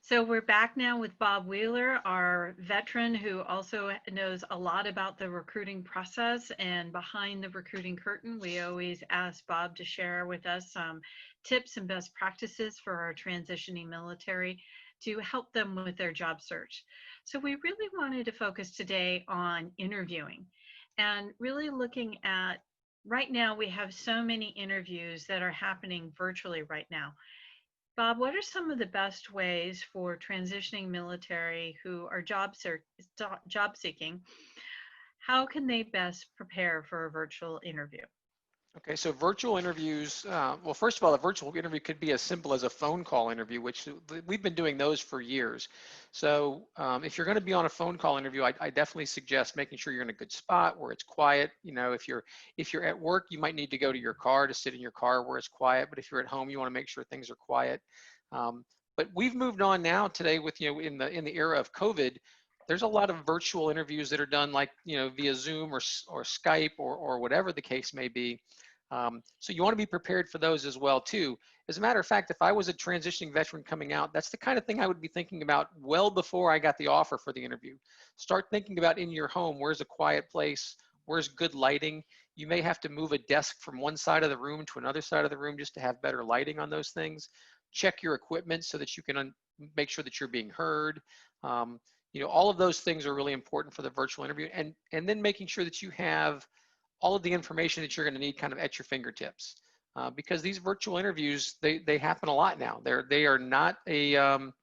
So we're back now with Bob Wheeler, our veteran who also knows a lot about the recruiting process and behind the recruiting curtain. We always ask Bob to share with us some tips and best practices for our transitioning military to help them with their job search. So we really wanted to focus today on interviewing and really looking at right now we have so many interviews that are happening virtually right now. Bob, what are some of the best ways for transitioning military who are job seeking? How can they best prepare for a virtual interview? Okay, so virtual interviews, well, first of all, a virtual interview could be as simple as a phone call interview, which we've been doing those for years. So if you're going to be on a phone call interview, I definitely suggest making sure you're in a good spot where it's quiet. You know, if you're at work, you might need to go to your car to sit in your car where it's quiet. But if you're at home, you want to make sure things are quiet. But we've moved on now today with, in the era of COVID, there's a lot of virtual interviews that are done like, via Zoom or Skype or whatever the case may be. So you want to be prepared for those as well too. As a matter of fact, if I was a transitioning veteran coming out, that's the kind of thing I would be thinking about well before I got the offer for the interview. Start thinking about in your home, where's a quiet place, where's good lighting. You may have to move a desk from one side of the room to another side of the room just to have better lighting on those things. Check your equipment so that you can make sure that you're being heard. All of those things are really important for the virtual interview, and then making sure that you have all of the information that you're going to need kind of at your fingertips, because these virtual interviews they happen a lot now. They are not they're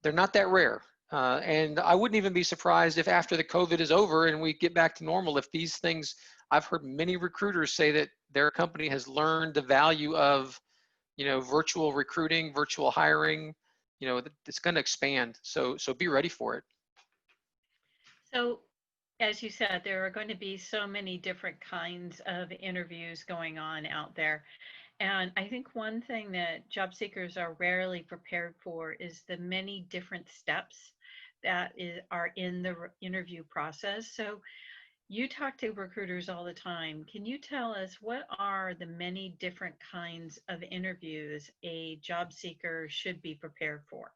not that rare, and I wouldn't even be surprised if after the COVID is over and we get back to normal, if these things, I've heard many recruiters say that their company has learned the value of virtual recruiting, virtual hiring. It's going to expand, so be ready for it. So, as you said, there are going to be so many different kinds of interviews going on out there. And I think one thing that job seekers are rarely prepared for is the many different steps are in the interview process. So, you talk to recruiters all the time. Can you tell us what are the many different kinds of interviews a job seeker should be prepared for?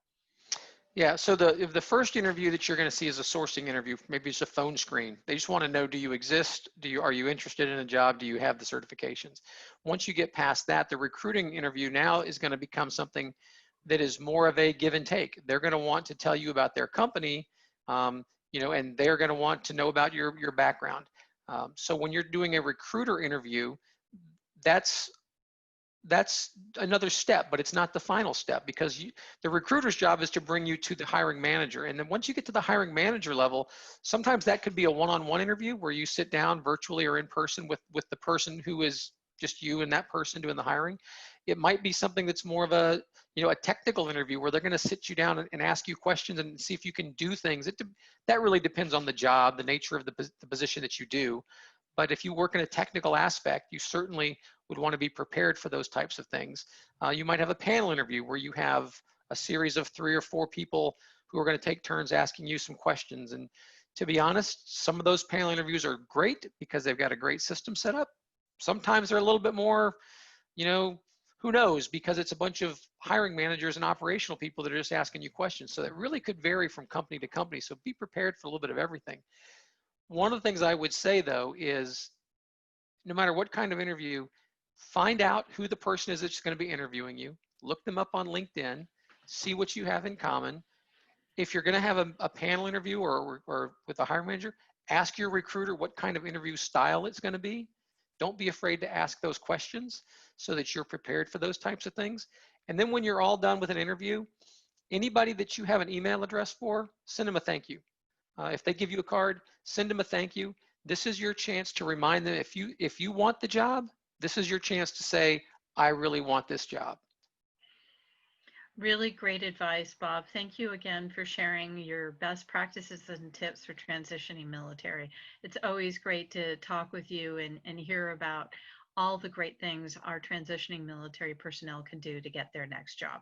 Yeah, so the first interview that you're going to see is a sourcing interview. Maybe it's a phone screen. They just want to know, do you exist? Are you interested in a job? Do you have the certifications? Once you get past that, the recruiting interview now is going to become something that is more of a give and take. They're going to want to tell you about their company, and they're going to want to know about your background. So when you're doing a recruiter interview, that's that's another step, but it's not the final step, because the recruiter's job is to bring you to the hiring manager. And then once you get to the hiring manager level, sometimes that could be a one-on-one interview where you sit down virtually or in person with the person who is just you and that person doing the hiring. It might be something that's more of a technical interview where they're going to sit you down and ask you questions and see if you can do things. That really depends on the job, the nature of the position that you do. But if you work in a technical aspect, you certainly would want to be prepared for those types of things. You might have a panel interview where you have a series of 3 or 4 people who are going to take turns asking you some questions. And to be honest, some of those panel interviews are great because they've got a great system set up. Sometimes they're a little bit more, who knows, because it's a bunch of hiring managers and operational people that are just asking you questions. So that really could vary from company to company. So be prepared for a little bit of everything. One of the things I would say though is, no matter what kind of interview, find out who the person is that's going to be interviewing you. Look them up on LinkedIn, see what you have in common. If you're going to have a panel interview or with a hiring manager, ask your recruiter what kind of interview style it's going to be. Don't be afraid to ask those questions so that you're prepared for those types of things. And then when you're all done with an interview, anybody that you have an email address for, send them a thank you. If they give you a card, send them a thank you. This is your chance to remind them, if you want the job, this is your chance to say, I really want this job. Really great advice, Bob. Thank you again for sharing your best practices and tips for transitioning military. It's always great to talk with you and hear about all the great things our transitioning military personnel can do to get their next job.